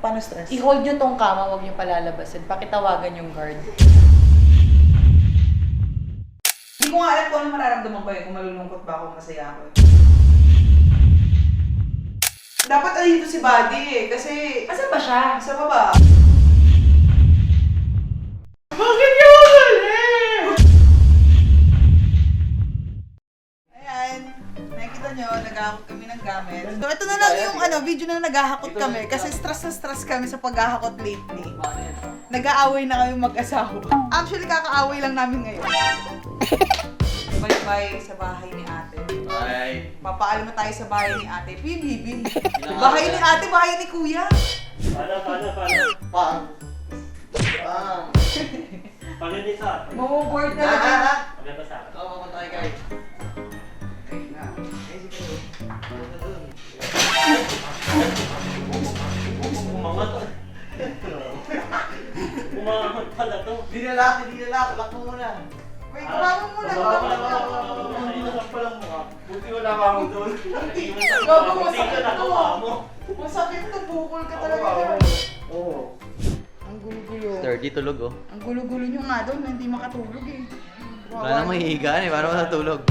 Paano stress? I-hold nyo tong kama, huwag nyo palalabasin. Pakitawagan yung guard. Hindi ko nga alam kung ano mararamdaman ko kung malulungkot ba ako, masaya ako. Dapat dito si Buddy kasi... Asan ba siya? Sa baba. Bakit niya magaling? Ayan, nakikita nyo, naghahakot kami ng gamit. So ito na lang yung video na naghahakot kami kasi stress na stress kami sa paghahakot lately. Nag-aaway na kami mag-asawa. Actually, kakaaway lang namin ngayon. Bye-bye sa bahay ni ate. Bye. Papaalam na tayo sa bahay ni ate. Bibi. Bahay ni ate, bahay ni kuya. Pang. Pag-inisa. Mamu-board na lang. Pag-inisa. Oo, pupunta kay Kai. Umangat. Umangat pala to. Di lalaki. Lock mo muna. Wait, kumama muna. Hindi pa lang mukha. Buti wala ka mo doon. Gago, Dito na masakit kuha to. mo. Masakit to, bukol ka talaga yan. Oo. Ang gulo-gulo. Sturdy tulog oh. Ang gulo-gulo nyo nga doon, hindi makatulog eh. Wala nang mahihigaan eh, paano matutulog?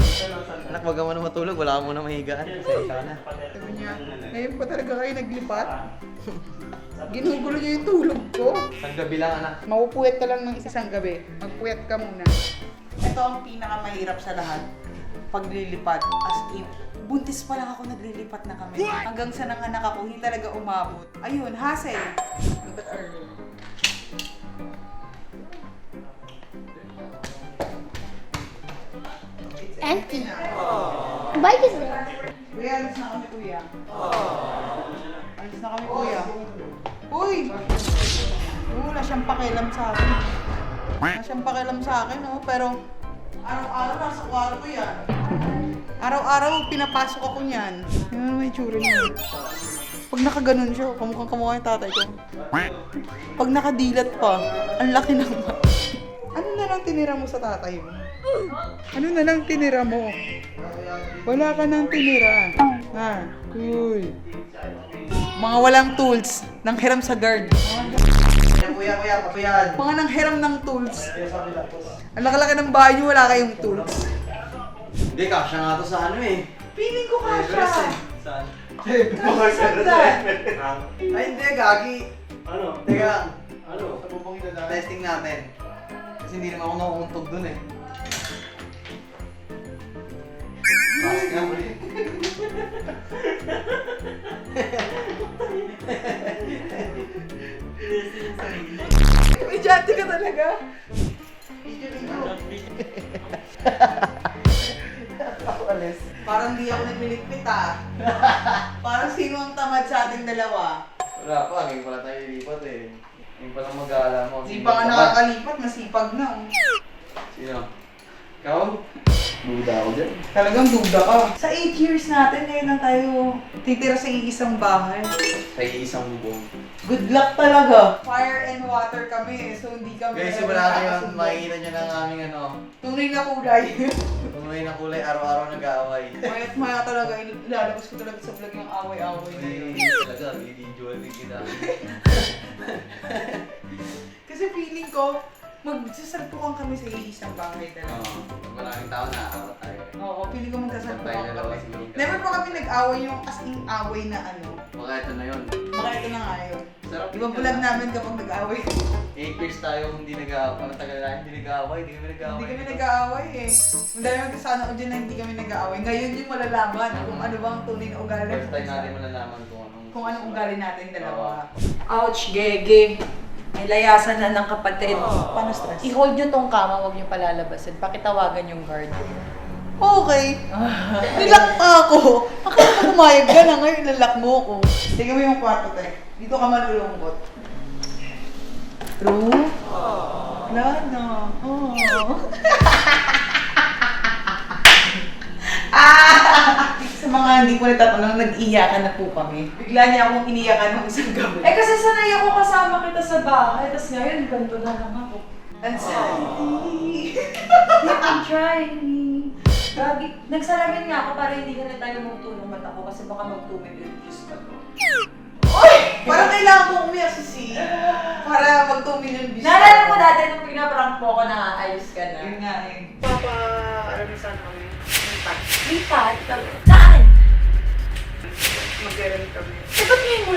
Anak, wag ka muna matulog, wala ka muna mahihigaan. Kasi ka na. Sabi niya, ngayon pa talaga kayo naglipat. Ginugulo niyo yung tulog ko. Isang gabi lang anak. Mapupuyat ka lang ng isang gabi. Magpuyat ka muna. Ito ang pinakamahirap sa lahat. Paglilipat. As in, buntis pa lang ako naglilipat na kami. Hanggang sa nanganak ako, hindi talaga umabot. Ayun, hassle. Lipat early. Empty. Bike is there. Kuya, alis na kami, kuya. Alis na kami, kuya. Uy! Wala siyang pakialam sa akin. Wala siyang pakialam sa akin, oh. Pero, araw-araw nasa kwarto yan. Araw-araw, pinapasok ako niyan. Ano naman yung tsura niya? Pag nakaganon siya, kamukhang kamukha yung tatay ko. Pag nakadilat pa, ang laki ng Ano na lang tinira mo sa tatay mo? Ano na lang tinira mo? Wala ka nang tinira. Ha? Uy. Mga walang tools. Nang hiram sa guard. Kuya, kapayan. Mga nang hiram ng tools. Ang laki-laki ng bahay niyo, wala kayong tools. Hindi, kasya nga to sa ano eh. Feeling ko Everest kasha. eh. Saan? Ay, hindi, gagi. Ano? Teka, Ano? Testing natin. Kasi hindi naman ako nakukuntog dun eh. Pasok nga muli. May jante ka talaga. Parang di ako nagliligpit ah. Parang sino ang tamad sa ating dalawa? Wala pa, ngayon pala tayo lilipat eh. Ngayon pa lang mag-aala mo. Di pa nga nakakalipat, masipag na oh. Sino? Ikaw? Duda ako dyan. Talagang duda ka. Sa 8 years natin, ngayon lang tayo titira sa iisang bahay. Sa isang bubong. Good luck talaga. Fire and water kami so hindi kami Guys, talaga wala kayo, nakakasundo. makikita nyo ng aming ano. Tunay na kulay. Tunay na kulay, araw-araw nag-aaway. Mayat maya talaga, ilalabas ko talaga sa vlog yung away-away na yun. Hindi talaga, video kita. Kasi feeling ko, magsasalpukan kami sa iisang bahay talaga. Oo, maraming tao na-aawat tayo. Oo, feeling ko magsasalpukan Tayo dalawa kami. siguro. Never pa kami nag-away yung as in away na ano. Baka ito na yun. Baka ito na nga yun. Sarap Ibang vlog namin kapag nag-away. 8 years tayo hindi nag-aaway. Matagal na hindi nag-aaway. Hindi kami nag-aaway. Hindi kami nag-aaway eh. Ang dami magkasana ko dyan na hindi kami nag-aaway. Ngayon yung malalaman kung ano bang tunay na ugali. First time natin malalaman Kung anong ugali natin dalawa. Ouch, gege. May layasan na ng kapatid. Paano stress? I-hold nyo tong kama, huwag nyo palalabasin. Pakitawagan yung guard. Okay. Nilak pa ako. Akala ko pumayag ka na ngayon, nilak mo ako. Tingnan mo yung kwarto, te. Dito ka malulungkot. True? Wala na. Oh. Sa mga hindi ko natatanong, nag-iyakan na po kami. Bigla niya akong iniyakan ng isang gabi. Eh kasi sanay ako kasama kita sa bahay, tapos ngayon, ganito na lang ako. Anxiety. I'm trying. Gagi, nagsalamin nga ako para hindi ka na tayo magtulong mat ako kasi baka magtumig yung juice pa to. Parang kailangan kong umiyak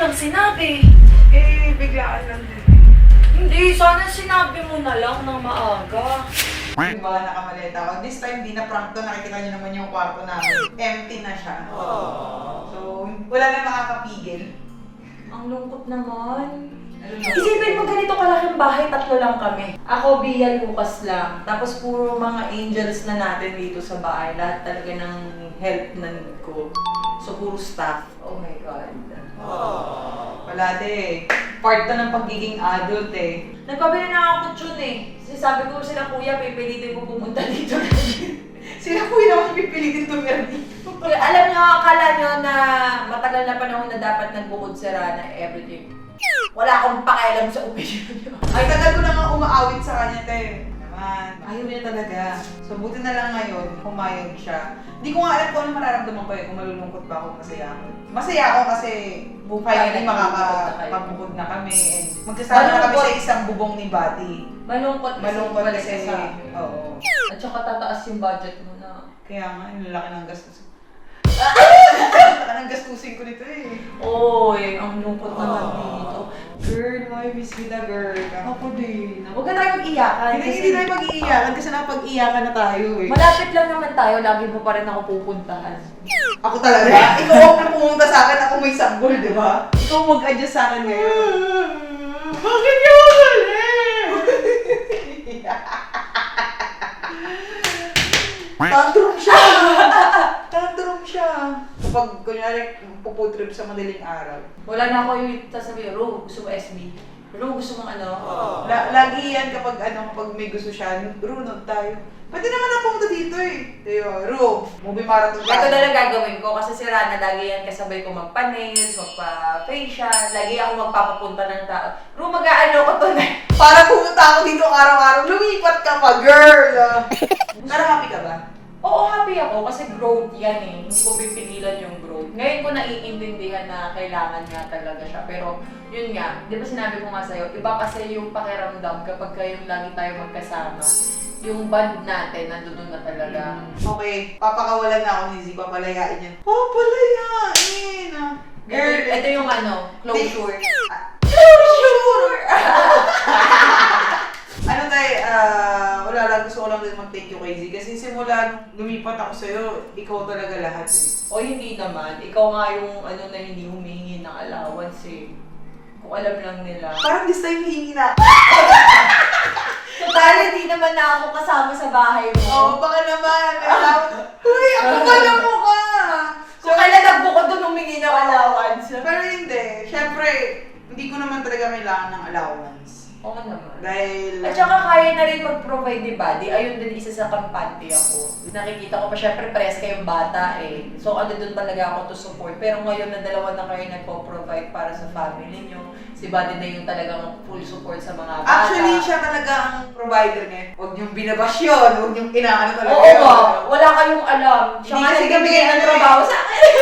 lang sinabi. Eh, biglaan lang din. Hindi, sana sinabi mo na lang ng maaga. Diba, nakamaleta ako. This time, di na prank to. Nakikita niyo naman yung kwarto namin. Empty na siya. So, wala na makakapigil. Ang lungkot naman. Ano na? Isipin mo ganito kalaking bahay, 3 lang kami. Ako, Bia, Lucas lang. Tapos puro mga angels na natin dito sa bahay. Lahat talaga ng help na need ko. So, puro staff. Oh my God. Wala de. Part to ng pagiging adult eh. Nagpabili na ako kutsyon eh. Kasi sabi ko sila, kuya, pipilitin ko pumunta dito. Sila po yung naman pipilitin tumira dito. Kaya alam nyo, akala nyo na matagal na panahon na dapat nagbukod si Rana everything. Wala akong pakialam sa opinion nyo. Ay, tagal ko na nga umaawit sa kanya, te. Naman, ayaw niya talaga. So, buti na lang ngayon, pumayag siya. Hindi ko nga alam kung ano mararamdaman ko eh, kung malulungkot ba ako, masaya ako. Masaya ako kasi finally makakapagpukod na kami and magsasama na kami sa isang bubong ni Buddy. Malungkot Malungkot balik kasi, ka sa akin. oo. At saka tataas yung budget mo na. Kaya nga, yung lalaki ng gastos. Laki ng gastusin ko nito eh. Oy, ang lungkot naman dito. Girl, may miss kita, girl. Ako din. Huwag ka tayo mag-iyakan. Hindi tayo mag-iiyakan kasi napag-iyakan na tayo eh. Malapit lang naman tayo, lagi mo pa rin ako pupuntahan. Ako talaga? Ikaw ang pumunta sa akin, ako may sanggol, di ba? Ikaw mag-adjust sa akin ngayon. Bakit niyo mali? Tantrum siya! Tantrum siya! Kapag, kunyari, pupo trip sa madaling araw. Wala na ako yung sasabihin, Ro, gusto mo SB? Ro, gusto mong ano? Lagi yan kapag may gusto siya, runod tayo. Pwede naman na pumunta dito eh. Tayo, Ru, movie marathon Ito na lang gagawin ko kasi si Rana lagi yan kasabay ko magpa-nails, magpa-facial, lagi ako magpapapunta ng tao. Ru, mag-aano ko to na. Para pumunta ako dito araw-araw, lumipat ka pa, girl! Pero happy ka ba? Oo, happy ako kasi growth yan eh. Hindi ko pipigilan yung growth. Ngayon ko naiintindihan na kailangan nga talaga siya. Pero yun nga, di ba sinabi ko nga sa'yo, iba kasi yung pakiramdam kapag kayong lagi tayo magkasama. Yung bond natin, nandun na talaga. Okay, papakawalan na ako ni Z, papalayain yan. Papalayain! Girl, Ito yung ano, closure. Closure! Ano tayo, wala lang, gusto ko lang din mag-thank you kay Z. Kasi simula nung lumipat ako sa'yo, ikaw talaga lahat eh. O hindi naman, ikaw nga yung ano na hindi humingi ng allowance eh. Kung alam lang nila. Parang this time hihingi na. Total, hindi naman na ako kasama sa bahay mo. Oo, baka naman. Uy, ako pala mo ka! Kung kailan nagbukod doon humingi ng allowance. Pero hindi. Siyempre, hindi ko naman talaga kailangan ng allowance. Oo naman. Dahil... At saka kaya na rin mag-provide ni Buddy. Ayun din isa sa kampante ako. Nakikita ko pa syempre press kayong bata eh. So ano doon talaga ako to support. Pero ngayon na dalawa na kayo nagpo-provide para sa family niyo. Si Buddy na yung talagang full support sa mga bata. Actually, siya talaga ang provider niya. Huwag niyong binabas yun. Huwag niyong inaano talaga Oo yun. ba? Wala kayong alam. Siya Hindi nga kasi nagbibigay kami ng ano trabaho eh. sa akin.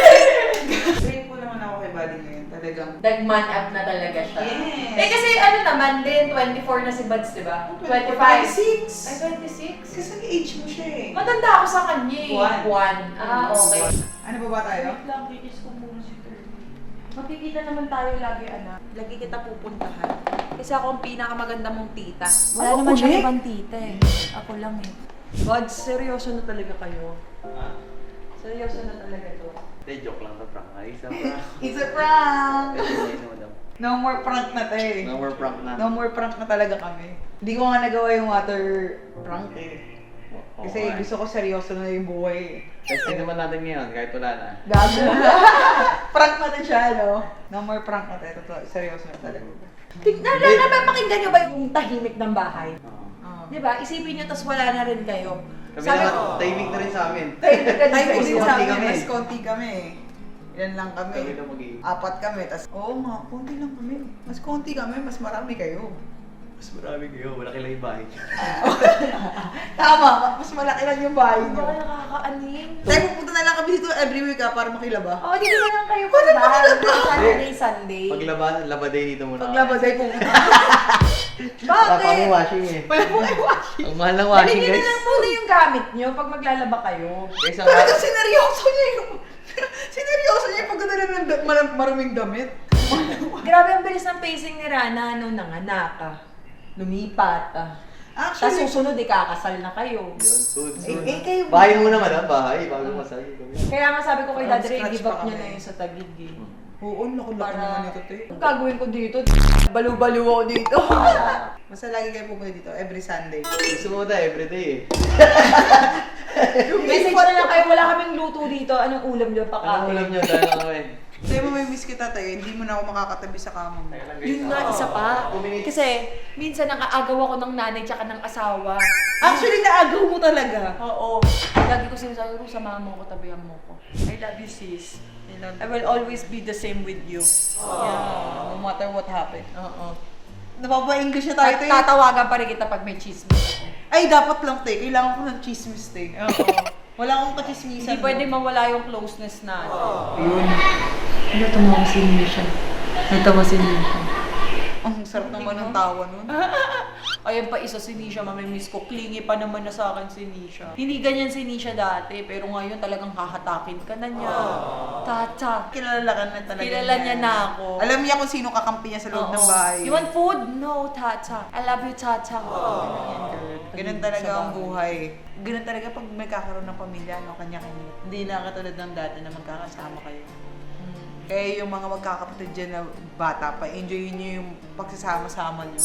Grateful naman ako kay Buddy ngayon. Talagang... Nag-man up na talaga siya. Yes. Eh kasi ano naman din, 24 na si Buds, di ba? 25. 26. Ay, 26? Kasi age mo siya eh. Matanda ako sa kanya eh. Juan. Ah, okay. Ano ba tayo? Wait lang, kikis ko muna si Kurt. Makikita naman tayo lagi, anak. Lagi kita pupuntahan. Kasi ako ang pinakamaganda mong tita. Wala Ano, naman siya ulit? ibang tita eh. Ako lang eh. Buds, seryoso na talaga kayo. Seryoso na talaga to. Hindi, joke lang na prank. Ay, isang prank. It's a prank! Pwede na yun, madam. No more prank na tayo eh. No more prank na. No more prank na talaga kami. Hindi ko nga nagawa yung water prank eh. Kasi Oo, gusto ko seryoso na yung buhay eh. Testing naman natin ngayon, kahit wala na. Gago. Prank natin siya, no? No more prank na tayo. Totoo, seryoso na talaga. Napapakinggan nyo ba yung tahimik ng bahay? Oo. Di ba? Isipin nyo, tas wala na rin kayo. Kami Sabi naman, ko, timing na rin sa amin. Timing din sa konti amin, kami. mas konti kami. Ilan lang Kami kami. na mag-i- Apat kami, tas oo nga, konti lang kami. Mas konti kami, mas marami kayo. Mas marami kayo, malaki lang yung bahay. Tama, mas malaki lang yung bahay Hindi niyo. ba nakakaanin? Tayo pupunta na lang kami dito every week para makilaba. Oo, dito na lang kayo Saturday, Sunday. Paglaba, labaday dito muna. Paglaba tayo pupunta. Wala pa Bakit? akong washing eh. Wala po kayo washing. Ang mahal ng washing Bigyan na guys. lang muna yung gamit nyo pag maglalaba kayo. Guys, ang Talaga sineryoso niya yung... Sineryoso niya yung pagdadala ng maruming damit. Grabe ang bilis ng pacing ni Rana nung nanganak ka. Lumipat Tapos Actually, susunod, ikakasal na kayo. kayo Bahay mo naman, bahay, bago masal. Kaya nga sabi ko kay From Dadre, scratch give up pa niya kami. na yun sa Taguig eh. Oo, naku, laki Para, naman ito, te. ang gagawin ko dito, baliw-baliw ako dito. Basta lagi kayo pupunta dito, every Sunday. Gusto mo na everyday eh. Message na lang kayo, wala kaming luto dito. Anong ulam niyo pa Anong ulam nyo dahil kami? Sabi mo, may miss kita, te. Hindi mo na ako makakatabi sa kama mo. Yun nga, isa pa. Kasi, minsan nakaagaw ako ng nanay tsaka ng asawa. Actually, naagaw mo talaga. Oo. Lagi ko sinasabi ko, samahan mo ko, tabihan mo ko. I love you, sis. I will always be the same with you. Yeah, no matter what happened. Oo. Napapa-English na tayo, At te. tatawagan pa rin kita pag may chismis. Ay, dapat lang, te. Kailangan ko ng chismis, te. Oo. Wala akong kachismisan. Hindi pwede mawala yung closeness na. Yun. Ano, tumawa si Nisha. Natawa si Nisha. Ang sarap naman ng tawa nun. Ayan pa isa si Nisha, mamimiss ko. Clingy pa naman na sa akin si Nisha. Hindi ganyan si Nisha dati, pero ngayon talagang hahatakin ka na niya. Tata. Kilala ka na talaga. Kilala niya na ako. Alam niya kung sino kakampi niya sa loob ng Oo. bahay. You want food? No, Tata. I love you, Tata. Ganun talaga ang buhay. Ganun talaga pag may kakaroon ng pamilya, no, kanya-kanya. Hindi na katulad ng dati na magkakasama kayo. Kaya yung mga magkakapatid dyan na bata pa, enjoyin nyo yung pagsasama-sama nyo.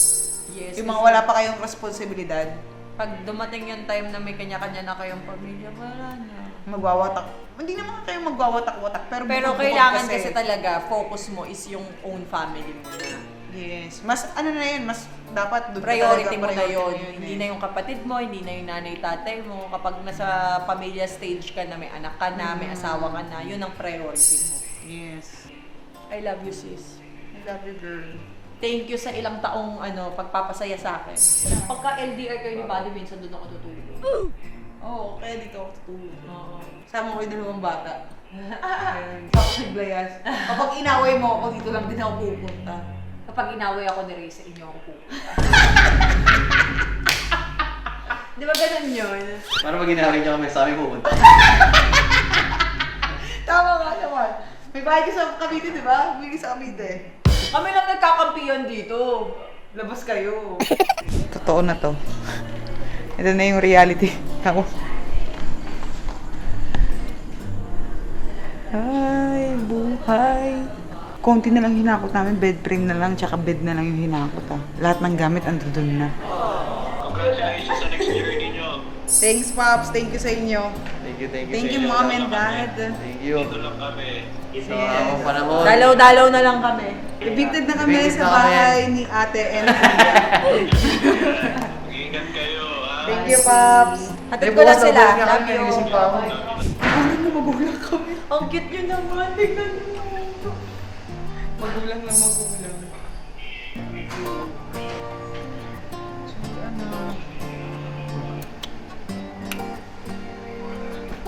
Yes. Yung mga wala pa kayong responsibilidad, Pag dumating yung time na may kanya-kanya na kayong pamilya, wala na. magwawatak. Hindi naman kayo magwawatak-watak, pero Pero bukod-bukod kailangan kasi talaga, focus mo is yung own family mo na. Yes. Mas ano na yun, mas dapat doon Priority talaga, mo na priority yun. mo Hindi eh. na yung kapatid mo, hindi na yung nanay, tatay mo. Kapag nasa pamilya stage ka na, may anak ka na, may asawa ka na, yun ang priority mo. Yes. I love you, sis. I love you, girl. Thank you sa ilang taong pagpapasaya sa akin. Pagka LDR kayo ni Buddy, minsan doon ako tutulog. Oo, kaya dito ako tutulog. Oo. Sama ko yung dalawang bata. Ayun. Tapos naglayas. Kapag inaway mo ako, dito lang din ako pupunta. Kapag inaway ako ni Ray, sa inyo ako pupunta. Di ba ganun yun? Para pag ginawin niyo kami, sa amin pupunta. Tama nga naman. May bahay ka sa Cavite, di ba? Bumili sa Cavite. Kami lang nagkakampiyon dito. Labas kayo. Totoo na to. Ito na yung reality. Ako. Ay, buhay. Konti na lang hinakot namin. Bed frame na lang, tsaka bed na lang yung hinakot. Lahat ng gamit andun na. Congratulations sa next journey nyo. Thanks, Pops. Thank you sa inyo. Thank you, Thank you, sa inyo. Mom and Dad. Thank you. Dito lang kami. Ito ang panahon. Dalaw-dalaw na lang kami. Evicted na kami Evicted sa na kami. bahay ni Ate and Kuya. Mag-iingat kayo, ha? Thank you, Pops. Hatid ko lang sila. Love Kami, you. nagising pa ako. Parang na magulang kami. Ang cute nyo naman. Tignan nyo. Magulang lang magulang.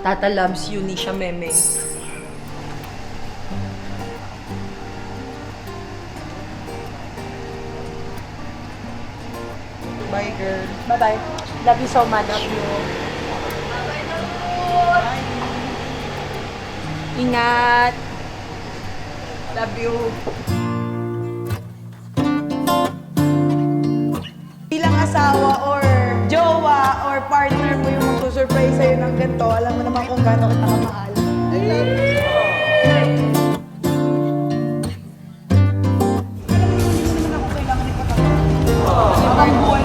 Tata loves you, Nisha Meme. Bye, girl. Bye-bye. Love you so much. Love you. Ingat. Love you. Bilang asawa or jowa or partner mo yung magsusurprise sa'yo ng ganito, alam mo naman kung gaano kita kamahal. I love you. Alam mo, hindi naman ako kailangan ipatapos. Ibang buhay